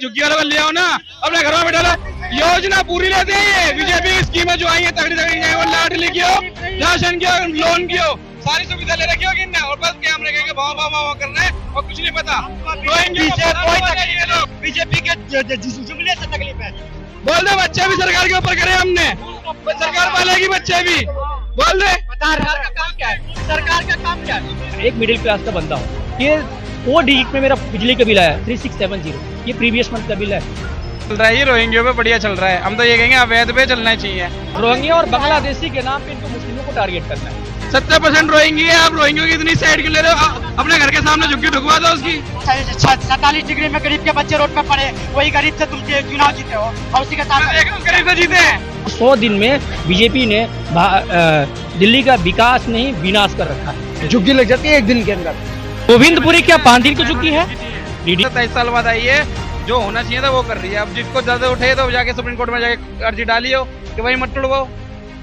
झुग्गी वालों को ले आओ ना, अपने घर में बैठा लो। योजना पूरी लेते हैं ये बीजेपी की स्कीमें जो आई है तगड़ी तगड़ी, वो लाडली की हो, राशन की हो, लोन की हो, सारी सुविधा ले रखी होगी ना, और बस कैमरे के भाव भाव भाव करना है और कुछ नहीं पता। बीजेपी के जुमले से तकलीफ है। बोल दे बच्चे भी सरकार के ऊपर करे हमने, सरकार पालेगी बच्चे भी। बोल दे सरकार का काम क्या है? सरकार का काम क्या है? एक मिडिल क्लास का बंदा हूँ, ये 4 डिजिट में मेरा बिजली का बिल आया 3670, ये प्रीवियस मंथ का बिल है। चल रहा है ये रोहिंग्यों पे बढ़िया चल रहा है, हम तो ये कहेंगे अवैध पे चलना चाहिए। रोहिंग्या और बांग्लादेशी के नाम पे इनको मुस्लिमों को टारगेट करना है। 70% रोहिंगी है, आप रोहिंग्यों की इतनी साइड क्यों ले रहे हो? अपने घर के सामने झुग्गी ढुकवा दो उसकी। 47 डिग्री में गरीब के बच्चे रोड पे पड़े, वही गरीब से तुम चुनाव जीते हो और उसी के साथ गरीब से जीते हैं। 100 दिन में बीजेपी ने दिल्ली का विकास नहीं विनाश कर रखा है। झुग्गी लग जाती है एक दिन के अंदर। गोविंदपुरी क्या 5 दिन की झुग्गी है? 23 साल बाद आई है, जो होना चाहिए था वो कर रही है। अब जिसको दर्द उठे तो जाके सुप्रीम कोर्ट में जाके अर्जी डाली हो कि भाई मत तोड़ो,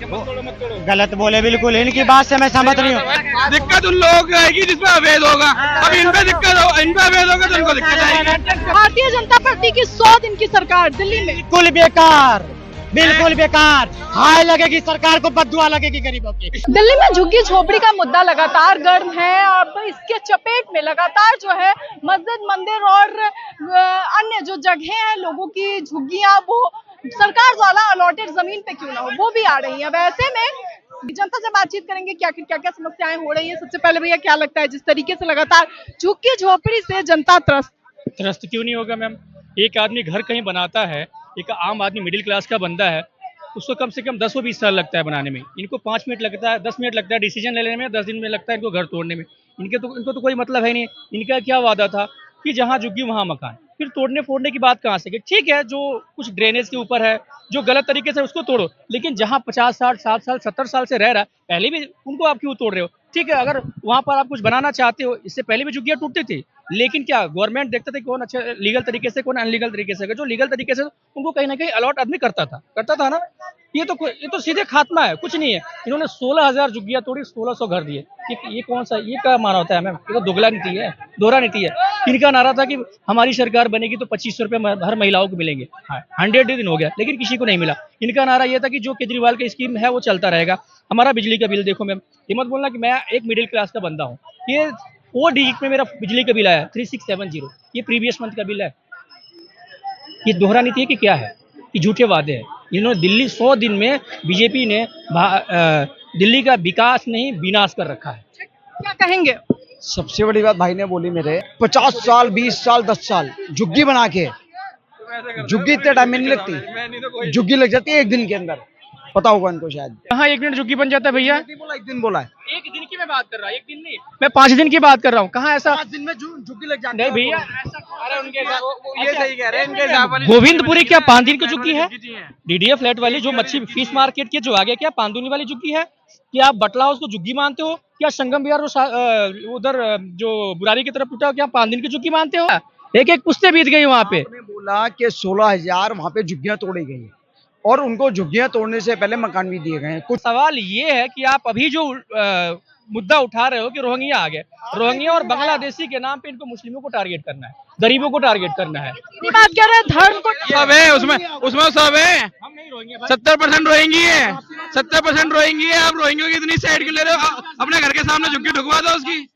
गलत बोले बिल्कुल, इनकी बात से मैं सहमत नहीं हूँ। दिक्कत उन लोगों को आएगी जिसमें अवैध होगा। अब इन पे दिक्कत हो, इन पे अवैध होगा तो इनको दिक्कत आएगी। भारतीय जनता पार्टी की 100 दिन की सरकार दिल्ली में बिल्कुल बेकार, बिल्कुल बेकार। हाय लगेगी सरकार को, बद्दुआ लगेगी गरीबों की। दिल्ली में झुग्गी झोपड़ी का मुद्दा लगातार गर्म है। अब इसके चपेट में लगातार जो है मस्जिद, मंदिर और अन्य जो जगह हैं लोगों की झुग्गियां, वो सरकार द्वारा अलॉटेड जमीन पे क्यों ना हो, वो भी आ रही है। अब ऐसे में जनता से बातचीत करेंगे क्या क्या समस्याएं हो रही है। सबसे पहले भैया क्या लगता है, जिस तरीके से लगातार झुग्गी झोपड़ी से जनता त्रस्त क्यों नहीं होगा मैम? एक आदमी घर कहीं बनाता है, एक आम आदमी मिडिल क्लास का बंदा है, उसको कम से कम 10 से 20 साल लगता है बनाने में। इनको 5 मिनट लगता है, 10 मिनट लगता है डिसीजन लेने में, 10 दिन में लगता है इनको घर तोड़ने में। इनको तो कोई मतलब है नहीं। इनका क्या वादा था कि जहाँ झुग्गी वहाँ मकान, फिर तोड़ने फोड़ने की बात कहाँ से? ठीक है, जो कुछ ड्रेनेज के ऊपर है, जो गलत तरीके से उसको तोड़ो, लेकिन जहाँ 50 60 60 साल 70 साल से रह रहा है, पहले भी उनको आप क्यों तोड़ रहे हो? ठीक है, अगर वहाँ पर आप कुछ बनाना चाहते हो, इससे पहले भी झुग्गियाँ टूटती थी, लेकिन क्या गवर्नमेंट देखता था कौन अच्छा लीगल तरीके से, कौन अनलीगल तरीके से। जो लीगल तरीके से उनको कहीं ना कहीं अलॉट आदमी करता था ना। ये तो सीधे खात्मा है, कुछ नहीं है। इन्होंने 16,000 झुग्गियां तोड़ी, 1600 घर दिए। ये कौन सा, ये क्या माना होता है मैम? ये तो दोगला नीति है, दोहरा नीति है। इनका नारा था कि हमारी सरकार बनेगी तो 2500 रुपये हर महिलाओं को मिलेंगे। 100 दिन हो गया लेकिन किसी को नहीं मिला। इनका नारा यह था कि जो केजरीवाल की स्कीम है वो चलता रहेगा। हमारा बिजली का बिल देखो मैम, ये मत बोलना कि मैं एक मिडिल क्लास का बंदा हूँ, ये 4 डिजिट में मेरा बिजली का बिल आया 3670, ये प्रीवियस मंथ का बिल है। ये दोहरा नीति है कि क्या है? ये झूठे वादे हैं। इन्होंने दिल्ली 100 दिन में बीजेपी ने दिल्ली का विकास नहीं विनाश कर रखा है। क्या कहेंगे? सबसे बड़ी बात भाई ने बोली मेरे, 50 साल 20 साल 10 साल झुग्गी बना के, झुग्गी इतने टाइम में नहीं लगती, झुग्गी लग जाती है एक दिन के अंदर। पता होगा इनको शायद। हाँ, 1 मिनट झुग्गी बन जाता है भैया। एक दिन बोला है, 1 दिन की मैं बात कर रहा हूँ, 1 दिन नहीं, मैं 5 दिन की बात कर रहा हूँ। कहाँ ऐसा 5 दिन में झुग्गी लग जाती नहीं भैया? अरे उनके ये सही कह रहे हैं, इनके हिसाब वाली गोविंदपुरी क्या 5 दिन की झुग्गी है? डीडीए फ्लैट वाली जो मच्छी फिश मार्केट के जो आगे, क्या पांदुनी वाली झुग्गी है? क्या आप बटला हाउस को झुग्गी मानते हो? क्या संगम विहार उधर जो बुरारी की तरफ टूटा हो, क्या 5 दिन की झुग्गी मानते हो? एक पुश्ते बीत गई वहाँ पे। बोला कि 16,000 वहाँ पे झुग्गियां तोड़ी गई और उनको झुग्गियां तोड़ने से पहले मकान भी दिए गए हैं। कुछ सवाल ये है कि आप अभी जो मुद्दा उठा रहे हो कि रोहिंग्या आ गए, रोहिंग्या और बांग्लादेशी के नाम पे इनको मुस्लिमों को टारगेट करना है, गरीबों को टारगेट करना है। बात कर रहे हैं धर्म को, सब है उसमें सब है। 70% रोहिंगी है, 70% रोहिंगी है। आप रोहिंग्यों की इतनी साइड क्यों ले रहे हो? अपने घर के सामने झुग्गी ढुकवा दो उसकी।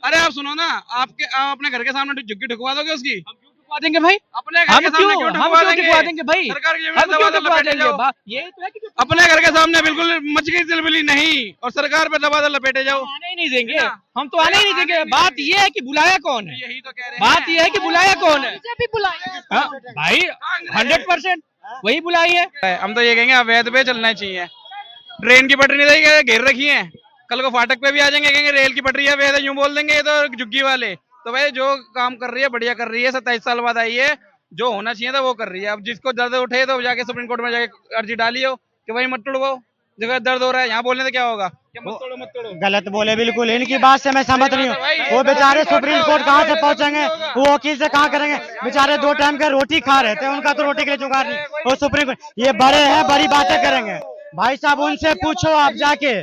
अरे आप सुनो ना, आप अपने घर के सामने झुग्गी ढुकवा दोगे उसकी? ढुकवा देंगे भाई, अपने घर के सामने क्यों ढुकवा देंगे भाई? सरकार की हम क्यों ढुकवा देंगे? ये तो है कि अपने घर के सामने बिल्कुल मच गई चिलबिली नहीं, और सरकार पे दबा लपेटे जाओ। आने ही नहीं देंगे, हम तो आने ही नहीं देंगे। बात ये है कि बुलाया कौन है? यही तो कह रहे हैं। बात ये है कि बुलाया कौन है? बीजेपी बुलाएं। हाँ, भाई 100% वही बुलाई है। हम तो ये कहेंगे अवैध पे चलना चाहिए। ट्रेन की पटरी नहीं घेर रखी है, कल को फाटक पे भी आ जाएंगे, कहेंगे रेल की पटरी है अवैध है, यूं बोल देंगे ये तो झुग्गी वाले। तो भाई जो काम कर रही है बढ़िया कर रही है, 27 साल बाद आई है, जो होना चाहिए था वो कर रही है। अब जिसको दर्द उठे तो जाके सुप्रीम कोर्ट में जाके अर्जी डाली हो कि भाई मत तोड़ो, जगह दर्द हो रहा है, यहाँ बोलने से क्या होगा? मत तोड़ो। गलत बोले बिल्कुल, इनकी बात से मैं सहमत नहीं हूँ। वो बेचारे सुप्रीम कोर्ट कहाँ से पहुंचेंगे, वो वकील से कहाँ करेंगे? बेचारे 2 टाइम का रोटी खा रहे थे, उनका तो रोटी के लिए जुगाड़ नहीं। वो सुप्रीम कोर्ट, ये बड़े हैं, बड़ी बातें करेंगे। भाई साहब उनसे पूछो आप जाके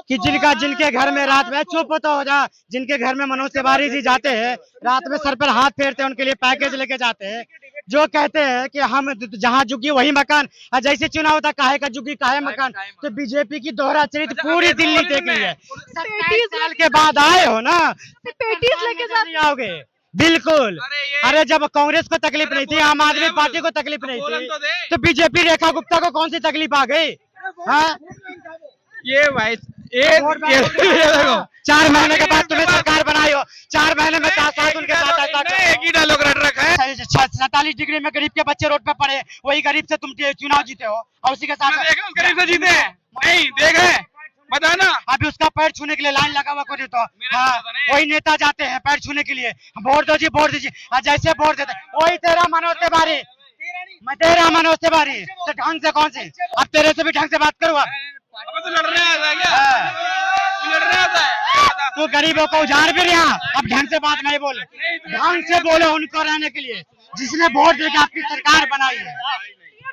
कि जिनके घर में रात में, चुप तो हो जा, जिनके घर में मनोज तिवारी जी जाते हैं रात में सर पर हाथ फेरते हैं, उनके लिए पैकेज लेके जाते हैं, जो कहते हैं कि हम जहाँ झुग्गी वही मकान, और जैसे चुनाव होता काहे का झुग्गी काहे मकान। तो बीजेपी की दोहरा चरित्र पूरी दिल्ली देख रही है। 27 साल के बाद आए हो ना, पेटीज लेके जाते नहीं आओगे बिल्कुल। अरे जब कांग्रेस को तकलीफ नहीं थी, आम आदमी पार्टी को तकलीफ नहीं थी, तो बीजेपी रेखा गुप्ता को कौन सी तकलीफ आ गई? हाँ ये भाई ये देखो 4 महीने के बाद तुम्हें सरकार बनाई हो, 4 महीने में साथ उनके साथ ऐसा नहीं, एक ही डायलॉग रट रखा है। 47 डिग्री में गरीब के बच्चे रोड पे पड़े, वही गरीब से तुम चुनाव जीते हो और उसी के साथ देखा उस गरीब से जीते हैं? नहीं देख रहे बताना। अभी उसका पैर छूने के लिए लाइन लगा हुआ कोई तो हाँ, वही नेता जाते हैं पैर छूने के लिए, वोट दो जी वोट दीजिए, और जैसे वोट देते वही तेरा मनोज तिवारी, मैं तेरा मनोज तिवारी तो ढंग से कौन सी, अब तेरे से भी ढंग से बात करूँगा। तो लड़ने आता है क्या? लड़ने आता है? तू गरीबों को उजाड़ भी रहा, अब ढंग से बात नहीं बोले, ढंग से बोलो उनको रहने के लिए जिसने वोट देकर आपकी सरकार बनाई है।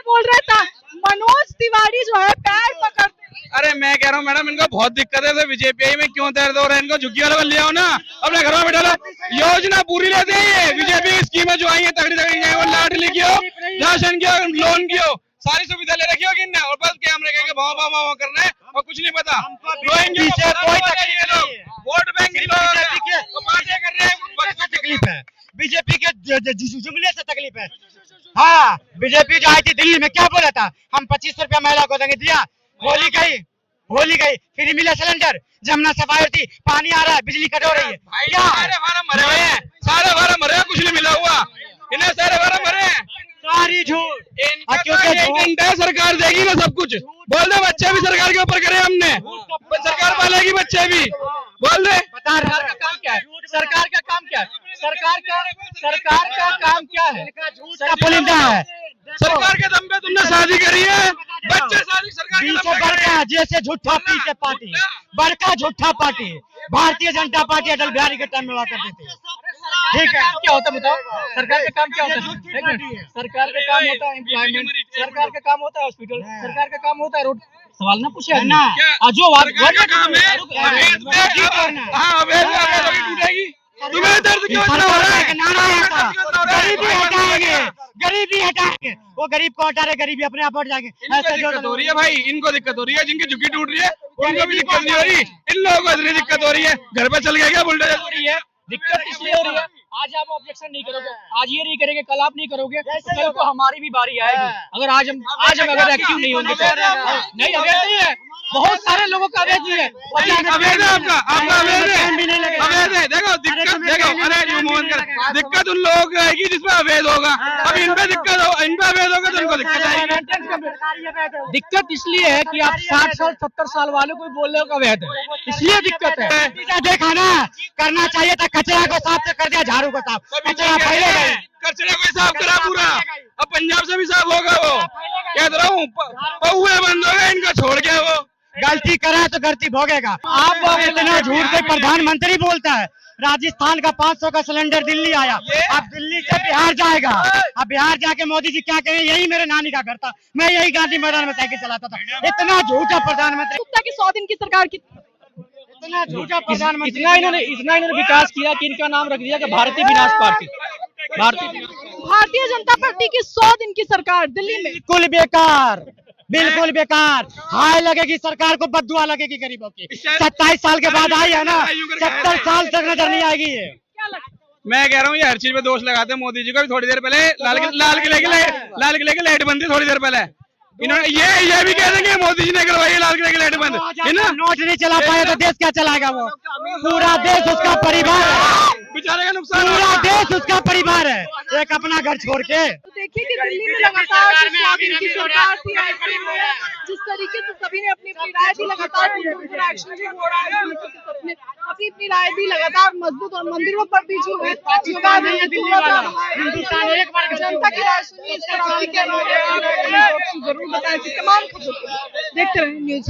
बोल रहा था मनोज तिवारी जो है पैर पकड़ते। अरे मैं कह रहा हूँ मैडम इनको बहुत दिक्कत है, बीजेपी में क्यों दर्द हो रहा है इनको? झुग्गी वाला ले आओ ना, अपने घर में बैठा लो, योजना पूरी लेते हैं ये। बीजेपी की स्कीमें जो आई है तगड़ी तगड़ी, वो लाडली की हो, राशन की हो, लोन की हो, सारी सुविधा ले रखी होगी और बस कैमरे के भाव भाव भाव करना है और कुछ नहीं पता। कोई तकलीफ नहीं, वोट बैंक की बातें कर रहे हैं, तकलीफ है बीजेपी के जुमले से तकलीफ है। हाँ बीजेपी जो आई थी दिल्ली में क्या बोला था, हम 2500 रुपया महिला को देंगे, दिया? होली गई फिर मिला सिलेंडर, जमुना सफाई होती, पानी आ रहा है, बिजली कट हो रही है, क्या सारे फार्म भरे हुए हैं, सारे फार्म भरे हैं, कुछ नहीं मिला हुआ इन्हें, सारे फार्म भरे हैं, सारी झूठ। क्योंकि सरकार देगी ना सब कुछ, बोल दे बच्चे भी सरकार के ऊपर करे हमने, सरकार पालेगी बच्चे भी, बोल दे। बता सरकार का काम क्या है? सरकार का काम क्या है? सरकार का काम क्या है? पुलिंदा है सरकार के दम पे तुमने शादी करी है, बच्चे शादी सरकार के दम पे कर रहे हैं। जैसे झूठा पीछे पार्टी, बड़का झूठा पार्टी भारतीय जनता पार्टी अटल बिहारी के टाइम में हुआ करती थी। ठीक है, क्या होता है बताओ? सरकार का काम क्या होता है? सरकार का काम होता है एम्प्लॉयमेंट, सरकार का काम होता है हॉस्पिटल, सरकार का काम होता है रोड। सवाल ना पूछे ना, जो सरकार का काम है अवैध में, हाँ अवैध में अवैध होगी टूटेगी। तुम्हें दर्द क्यों इतना हो रहा है? गरीबी हटाएंगे, गरीबी हटाएंगे, वो गरीब को हटा रहे, गरीबी अपने आप हट जाएंगे। इनको दिक्कत हो रही है भाई, इनको दिक्कत हो रही है, जिनकी झुग्गी टूट रही है उनको भी दिक्कत नहीं हो रही, इन लोगों को इतनी दिक्कत हो रही है। घर पे चल गया क्या बुलडोजर हो रही है? दिक्कत इसलिए हो रही है, आज आप ऑब्जेक्शन नहीं करोगे, आज ये नहीं करेंगे, कल आप नहीं करोगे, तो कल को हमारी भी बारी आएगी। अगर आज हम अगर एक्टिव नहीं होंगे तो नहीं, अवैध नहीं है, बहुत सारे लोगों का अवैध नहीं है। अवैध है आपका अवैध है, अवैध है। देखो दिक्कत, देखो अरे मोहन कर दिक्कत उन लोगों को आएगी जिसमें अवैध होगा। अब इन पे दिक्कत हो, इन पे अवैध होगा तो उनको दिक्कत आएगी। दिक्कत इसलिए है कि आप 60 साल 70 साल वाले को बोल रहे हो अवैध है, इसलिए दिक्कत है। देखा ना, करना चाहिए था, कचरा को साफ कर दिया, झाड़ू को साफ, कचरा फैलेगा, कचरा को साफ करा पूरा, अब पंजाब से भी साफ होगा। वो कह रहा हूँ पहुए बंद हो गए, इनका छोड़ गया, वो गलती करा तो गलती भोगेगा। आप इतना झूठ से प्रधानमंत्री बोलता है, राजस्थान का 500 का सिलेंडर दिल्ली आया, अब दिल्ली से बिहार जाएगा, अब बिहार जाके मोदी जी क्या कहें? यही मेरे नानी का घर था, मैं यही गांधी मैदान में साइकिल चलाता था। इतना झूठा प्रधानमंत्री, गुप्ता की 100 दिन की सरकार की इतना झूठा प्रधानमंत्री, इतना इन्होंने विकास किया कि इनका नाम रख दिया कि भारतीय विनाश पार्टी। भारतीय जनता पार्टी की 100 दिन की सरकार दिल्ली में बिल्कुल बेकार, बिल्कुल बेकार। हाय लगेगी सरकार को, बद्दुआ लगेगी गरीबों की। 27 साल के बाद आई है ना, 70 साल तक नजर नहीं आएगी ये। क्या लगता है? मैं कह रहा हूँ ये हर चीज पे दोष लगाते हैं मोदी जी को। भी थोड़ी देर पहले लाल किले की लाइट बंद थी थोड़ी देर पहले, इन्होंने ये भी कह देंगे मोदी जी ने करवाई लाल किले की लाइट बंद, है ना? नोट नहीं चला पाया तो देश क्या चलाएगा? वो पूरा देश उसका परिवार है, बेचारे का नुकसान, पूरा देश उसका परिवार है, एक अपना घर छोड़ के। तो देखिए कि दिल्ली में लगातार जो 100 दिन की सरकार थी, ऐसे में जिस तरीके से सभी ने अपनी अपनी राय दी, लगातार पूरा एक्शन जो हो रहा है, सबने अपनी अपनी राय दी, लगातार मस्जिद और मंदिरों पर भी जो है जनता की राय सुनिए, जरूर बताएं। तमाम खबरों देखते रहे न्यूज़।